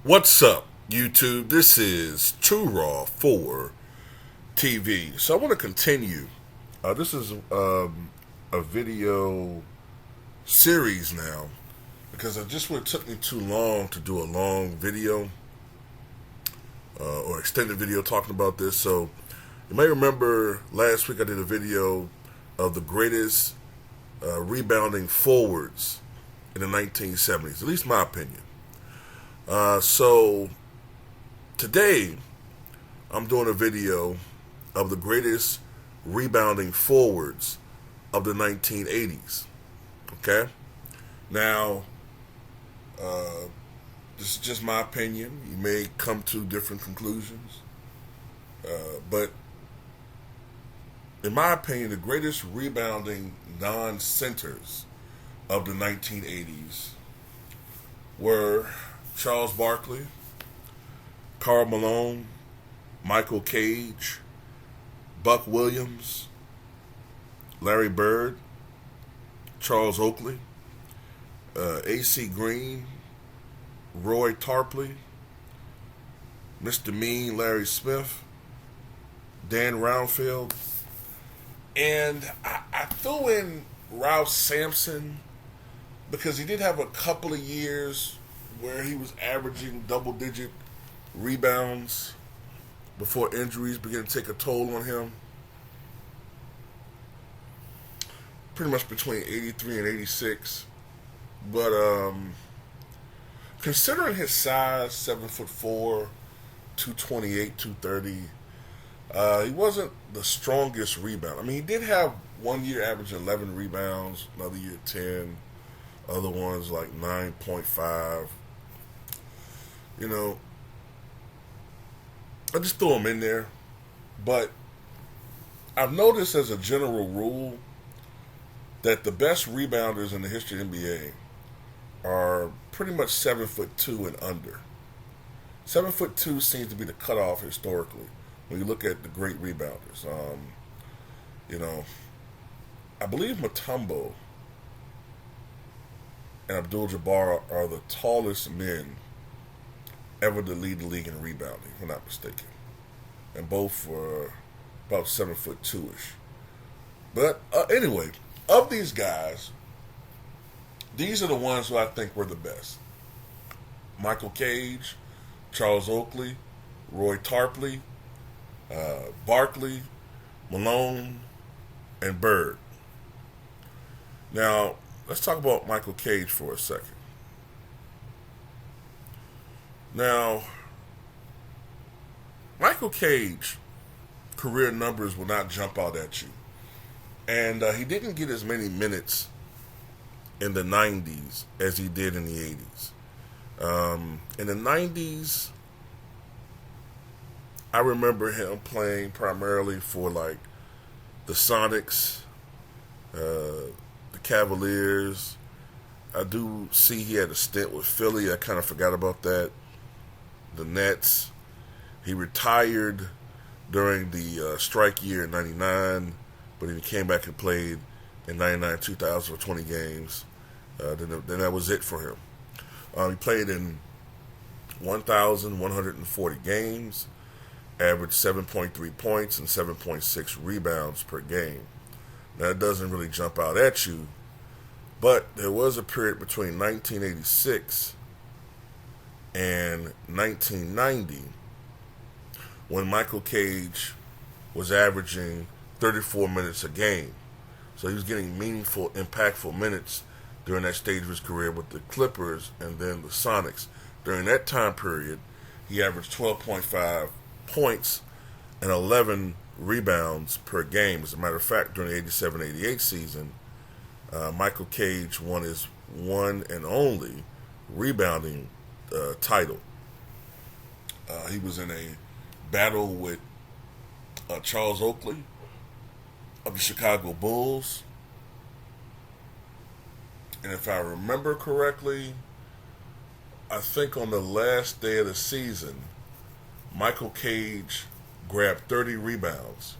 What's up, YouTube? This is Too Raw for TV. So I want to continue. This is a video series now because it just would have took me too long to do a long video or extended video talking about this. So you may remember last week I did a video of the greatest rebounding forwards in the 1970s, at least my opinion. So today I'm doing a video of the greatest rebounding forwards of the 1980s. Okay? Now, this is just my opinion. You may come to different conclusions. But in my opinion, the greatest rebounding non-centers of the 1980s were Charles Barkley, Karl Malone, Michael Cage, Buck Williams, Larry Bird, Charles Oakley, A.C. Green, Roy Tarpley, Mr. Mean Larry Smith, Dan Roundfield, and I threw in Ralph Sampson because he did have a couple of years where he was averaging double-digit rebounds before injuries began to take a toll on him. Pretty much between 83 and 86. But considering his size, 7'4", 228, 230, he wasn't the strongest rebounder. I mean, he did have one year averaging 11 rebounds, another year 10, other ones like 9.5. You know, I just threw him in there. But I've noticed as a general rule that the best rebounders in the history of the NBA are pretty much 7'2" and under. 7'2" seems to be the cutoff historically when you look at the great rebounders. You know, I believe Mutombo and Abdul-Jabbar are the tallest men ever to lead the league in rebounding, if I'm not mistaken. And both were about 7'2"-ish. But anyway, of these guys, these are the ones who I think were the best. Michael Cage, Charles Oakley, Roy Tarpley, Barkley, Malone, and Bird. Now, let's talk about Michael Cage for a second. Now, Michael Cage career numbers will not jump out at you. And he didn't get as many minutes in the 90s as he did in the 80s. In the 90s, I remember him playing primarily for like the Sonics, the Cavaliers. I do see he had a stint with Philly. I kind of forgot about that. The Nets. He retired during the strike year in 99, but he came back and played in 99, 2000 for 20 games. Then that was it for him. He played in 1,140 games, averaged 7.3 points and 7.6 rebounds per game. Now, that doesn't really jump out at you, but there was a period between 1986 and 1990 when Michael Cage was averaging 34 minutes a game. So he was getting meaningful, impactful minutes during that stage of his career with the Clippers and then the Sonics. During that time period, he averaged 12.5 points and 11 rebounds per game. As a matter of fact, during the 87-88 season, Michael Cage won his one and only rebounding title. He was in a battle with Charles Oakley of the Chicago Bulls. And if I remember correctly, I think on the last day of the season, Michael Cage grabbed 30 rebounds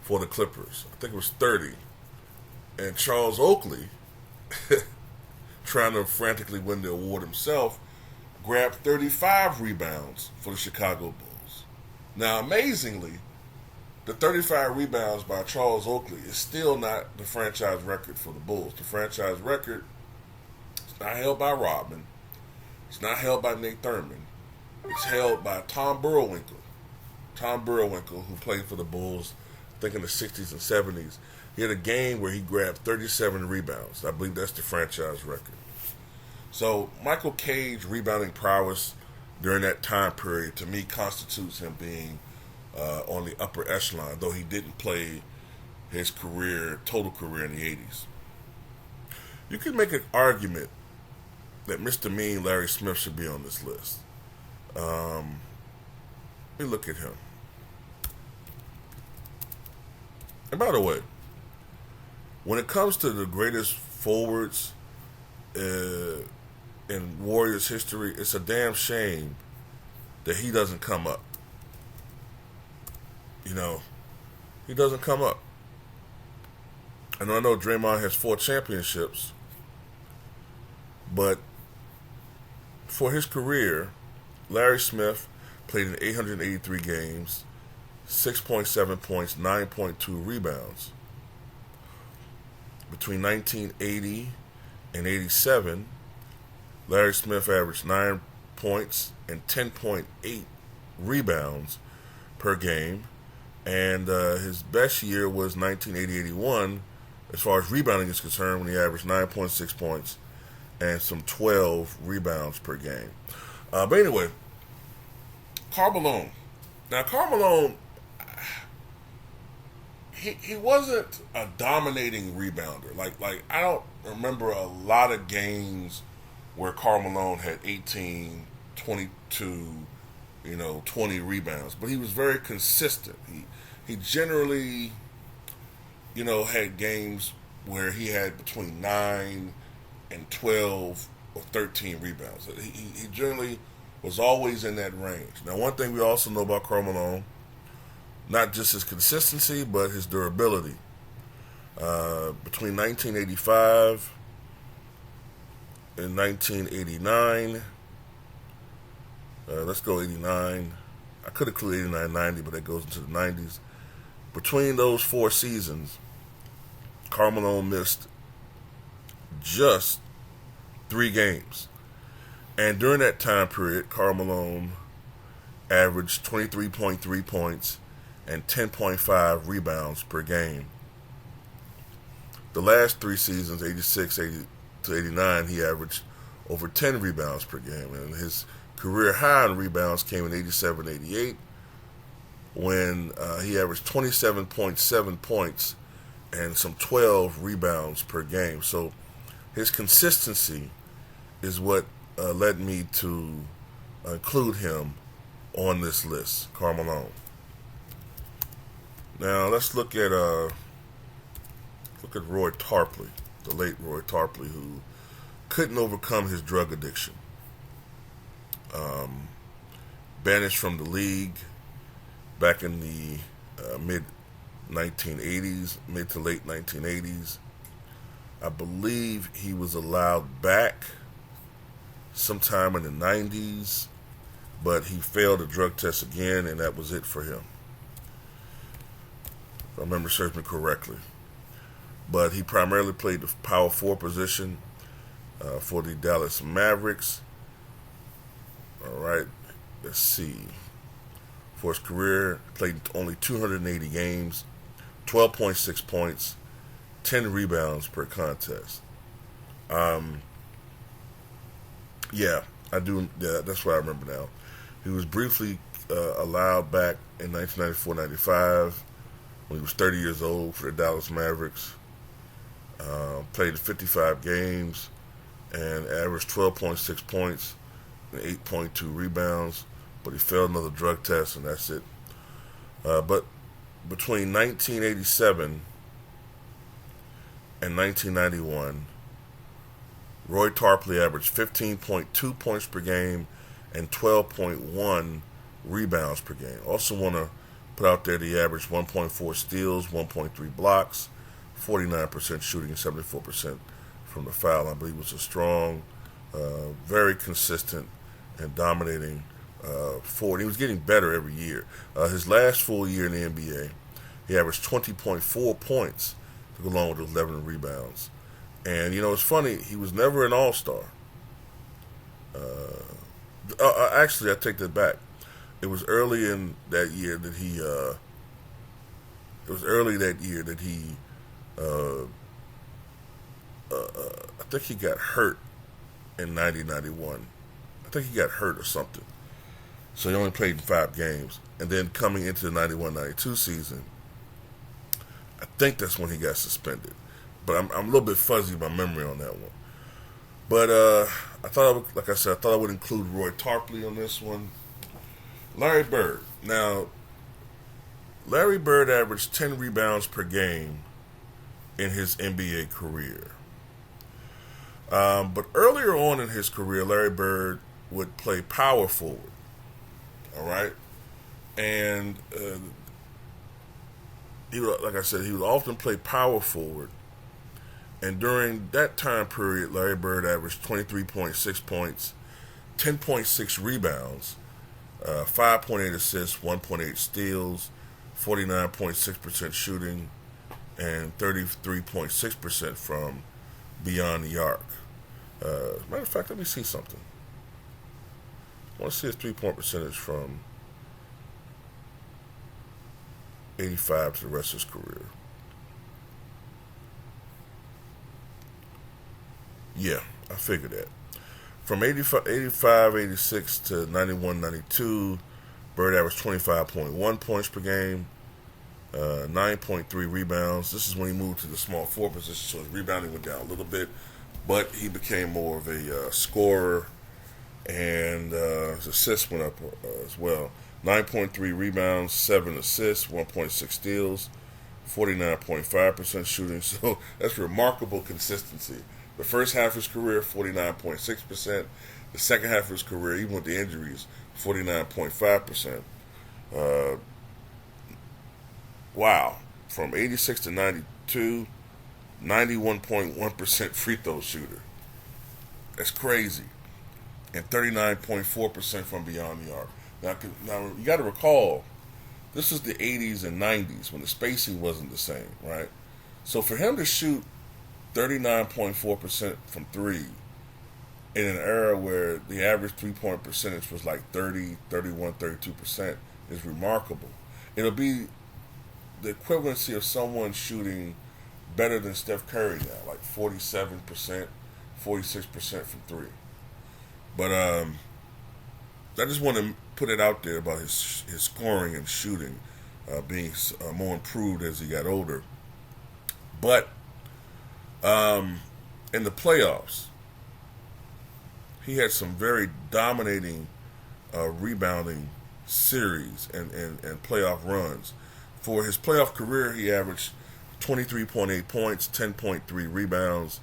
for the Clippers. I think it was 30. And Charles Oakley, trying to frantically win the award himself, grabbed 35 rebounds for the Chicago Bulls. Now, amazingly, the 35 rebounds by Charles Oakley is still not the franchise record for the Bulls. The franchise record is not held by Rodman. It's not held by Nate Thurman. It's held by Tom Burrowinkle. Tom Burrowinkle, who played for the Bulls, I think in the 60s and 70s. He had a game where he grabbed 37 rebounds. I believe that's the franchise record. So Michael Cage's rebounding prowess during that time period, to me, constitutes him being on the upper echelon, though he didn't play his total career in the 80s. You could make an argument that Mr. Mean Larry Smith should be on this list. Let me look at him. And by the way, when it comes to the greatest forwards in Warriors history, it's a damn shame that he doesn't come up. You know, he doesn't come up. And I know Draymond has 4 championships, but for his career, Larry Smith played in 883 games, 6.7 points, 9.2 rebounds. Between 1980 and 87, Larry Smith averaged 9 points and 10.8 rebounds per game. And his best year was 1980-81 as far as rebounding is concerned, when he averaged 9.6 points and some 12 rebounds per game. But anyway, Karl Malone. Now, Karl Malone, he wasn't a dominating rebounder. Like I don't remember a lot of games where Karl Malone had 18, 22, 20 rebounds. But he was very consistent. He generally, had games where he had between 9 and 12 or 13 rebounds. He generally was always in that range. Now, one thing we also know about Karl Malone, not just his consistency, but his durability. Between 1985 and 1989, let's go 89. I could include 89-90, but that goes into the 90s. Between those 4 seasons, Karl Malone missed just 3 games. And during that time period, Karl Malone averaged 23.3 points and 10.5 rebounds per game. The last 3 seasons, 86 to 89, he averaged over 10 rebounds per game. And his career high in rebounds came in 87-88 when he averaged 27.7 points and some 12 rebounds per game. So his consistency is what led me to include him on this list, Karl Malone. Now let's look at Roy Tarpley, the late Roy Tarpley, who couldn't overcome his drug addiction. Banished from the league back in the mid to late 1980s. I believe he was allowed back sometime in the 90s, but he failed a drug test again, and that was it for him. If I remember serves me correctly. But he primarily played the power forward position for the Dallas Mavericks. All right, let's see. For his career, played only 280 games, 12.6 points, 10 rebounds per contest. Yeah, I do. Yeah, that's what I remember now. He was briefly allowed back in 1994-95 when he was 30 years old for the Dallas Mavericks. Played 55 games and averaged 12.6 points and 8.2 rebounds, but he failed another drug test, and that's it. But between 1987 and 1991, Roy Tarpley averaged 15.2 points per game and 12.1 rebounds per game. Also want to put out there that he averaged 1.4 steals, 1.3 blocks, 49% shooting, 74% from the foul. I believe was a strong, very consistent and dominating forward. He was getting better every year. His last full year in the NBA, he averaged 20.4 points to go along with 11 rebounds. And, it's funny, he was never an all-star. Actually, I take that back. It was early in that year that he. I think he got hurt in 90-91. I think he got hurt or something. So he only played in 5 games. And then coming into the 91-92 season, I think that's when he got suspended. But I'm a little bit fuzzy by memory on that one. But I thought I would include Roy Tarpley on this one. Larry Bird. Now, Larry Bird averaged 10 rebounds per game in his NBA career. But earlier on in his career, Larry Bird would play power forward. All right? And he would often play power forward. And during that time period, Larry Bird averaged 23.6 points, 10.6 rebounds, 5.8 assists, 1.8 steals, 49.6% shooting, and 33.6% from beyond the arc. Matter of fact, let me see something. I want to see his 3-point percentage from 85 to the rest of his career. Yeah, I figured that. From 85, 86 to 91, 92, Bird averaged 25.1 points per game, 9.3 rebounds. This is when he moved to the small forward position, so his rebounding went down a little bit, but he became more of a scorer, and his assists went up as well. 9.3 rebounds, 7 assists, 1.6 steals, 49.5% shooting. So that's remarkable consistency. The first half of his career, 49.6%. The second half of his career, even with the injuries, 49.5%. Wow. From 86 to 92, 91.1% free throw shooter. That's crazy. And 39.4% from beyond the arc. Now you got to recall, this is the 80s and 90s when the spacing wasn't the same, right? So for him to shoot 39.4% from 3 in an era where the average 3-point percentage was like 30, 31, 32% is remarkable. It'll be the equivalency of someone shooting better than Steph Curry now, like 47%, 46% from 3. But I just want to put it out there about his scoring and shooting being more improved as he got older. But in the playoffs, he had some very dominating rebounding series and playoff runs. For his playoff career, he averaged 23.8 points, 10.3 rebounds,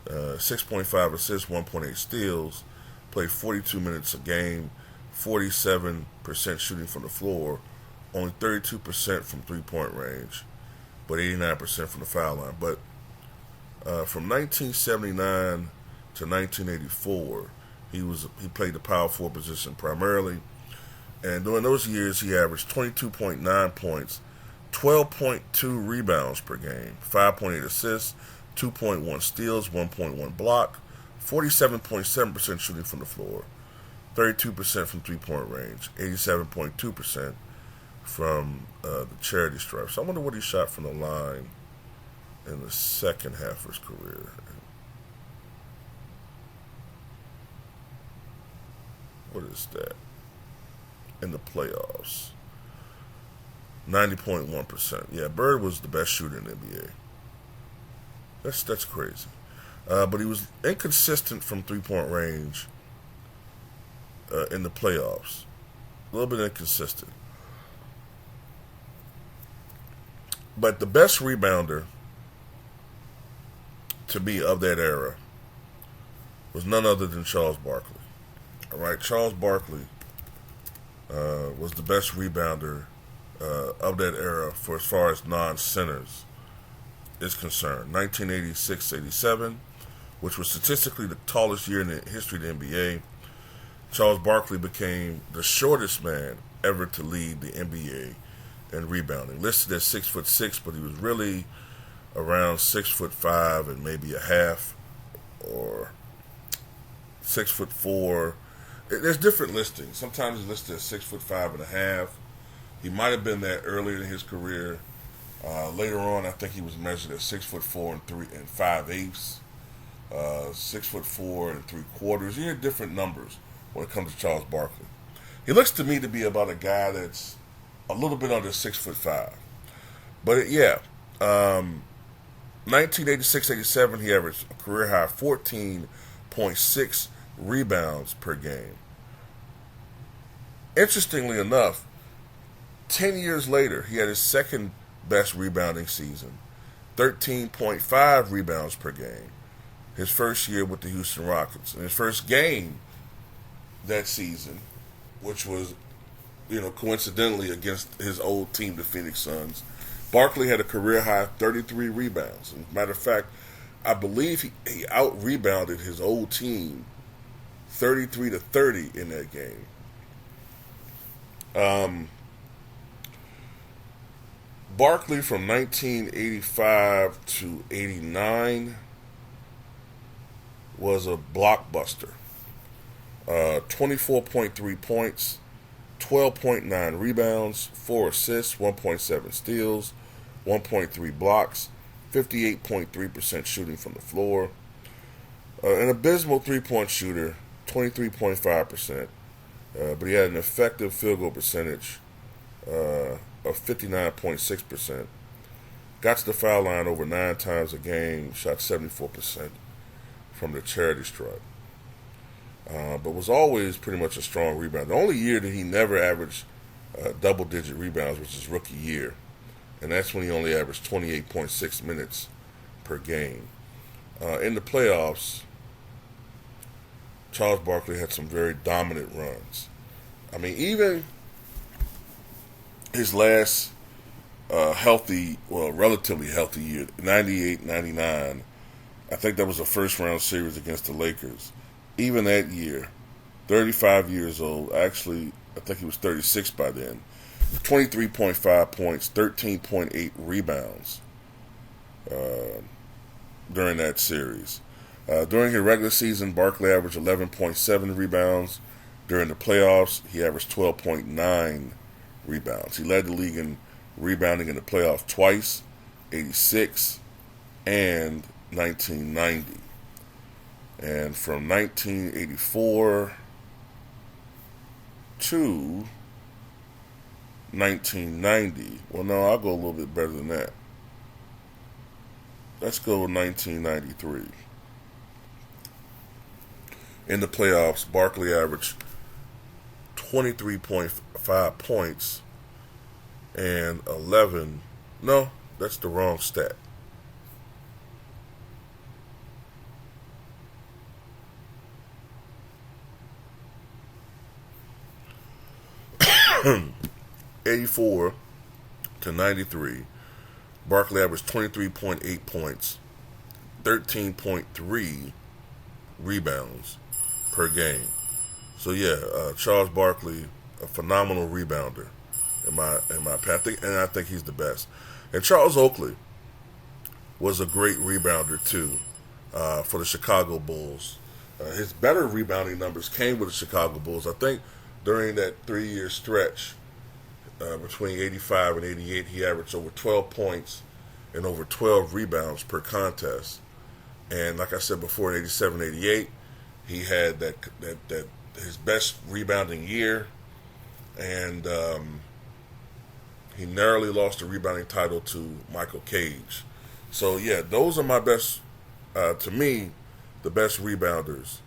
6.5 assists, 1.8 steals, played 42 minutes a game, 47% shooting from the floor, only 32% from three-point range, but 89% from the foul line. But from 1979 to 1984, he played the power forward position primarily, and during those years he averaged 22.9 points, 12.2 rebounds per game, 5.8 assists, 2.1 steals, 1.1 block, 47.7% shooting from the floor, 32% from three-point range, 87.2% from the charity stripe. So I wonder what he shot from the line in the second half of his career. What is that? In the playoffs. 90.1%. Yeah, Bird was the best shooter in the NBA. That's crazy. But he was inconsistent from three-point range in the playoffs. A little bit inconsistent. But the best rebounder to me of that era was none other than Charles Barkley. All right, Charles Barkley was the best rebounder of that era for as far as non-centers is concerned. 1986-87, which was statistically the tallest year in the history of the NBA. Charles Barkley became the shortest man ever to lead the NBA in rebounding. Listed as 6'6", but he was really around 6'5" and maybe a half, or 6'4". There's different listings. Sometimes he's listed as 6'5" and a half. He might have been that earlier in his career. Later on, I think he was measured at 6'4" and 5/8, 6'4" and 3/4. You hear different numbers when it comes to Charles Barkley. He looks to me to be about a guy that's a little bit under 6'5". But 1986-87, he averaged a career high 14.6 rebounds per game. Interestingly enough, 10 years later, he had his second best rebounding season, 13.5 rebounds per game. His first year with the Houston Rockets. In his first game that season, which was, coincidentally against his old team, the Phoenix Suns, Barkley had a career high 33 rebounds. As a matter of fact, I believe he out-rebounded his old team 33-30 in that game. Barkley from 1985 to 89 was a blockbuster. 24.3 points, 12.9 rebounds, 4 assists, 1.7 steals, 1.3 blocks, 58.3% shooting from the floor. An abysmal three-point shooter, 23.5%. But he had an effective field goal percentage of 59.6%. Got to the foul line over 9 times a game, shot 74% from the charity stripe. But was always pretty much a strong rebounder. The only year that he never averaged double-digit rebounds was his rookie year. And that's when he only averaged 28.6 minutes per game. In the playoffs, Charles Barkley had some very dominant runs. I mean, even his last relatively healthy year, 98-99, I think that was a first-round series against the Lakers. Even that year, 35 years old, actually, I think he was 36 by then, 23.5 points, 13.8 rebounds during that series. During his regular season, Barkley averaged 11.7 rebounds. During the playoffs, he averaged 12.9 rebounds. He led the league in rebounding in the playoffs twice, 86 and 1990. And from 1984 to 1990, well, no, I'll go a little bit better than that. Let's go 1993. In the playoffs, Barkley averaged 23.5 points and 11. No, that's the wrong stat. '84 to '93, Barkley averaged 23.8 points, 13.3 rebounds per game. So Charles Barkley, a phenomenal rebounder in my opinion, and I think he's the best. And Charles Oakley was a great rebounder too for the Chicago Bulls. His better rebounding numbers came with the Chicago Bulls. I think during that 3-year stretch between 85 and 88, he averaged over 12 points and over 12 rebounds per contest. And like I said before, in 87, 88, he had that his best rebounding year, and he narrowly lost the rebounding title to Michael Cage. So those are my best, to me, the best rebounders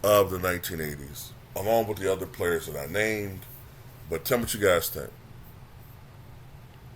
of the 1980s, along with the other players that I named. But tell me what you guys think.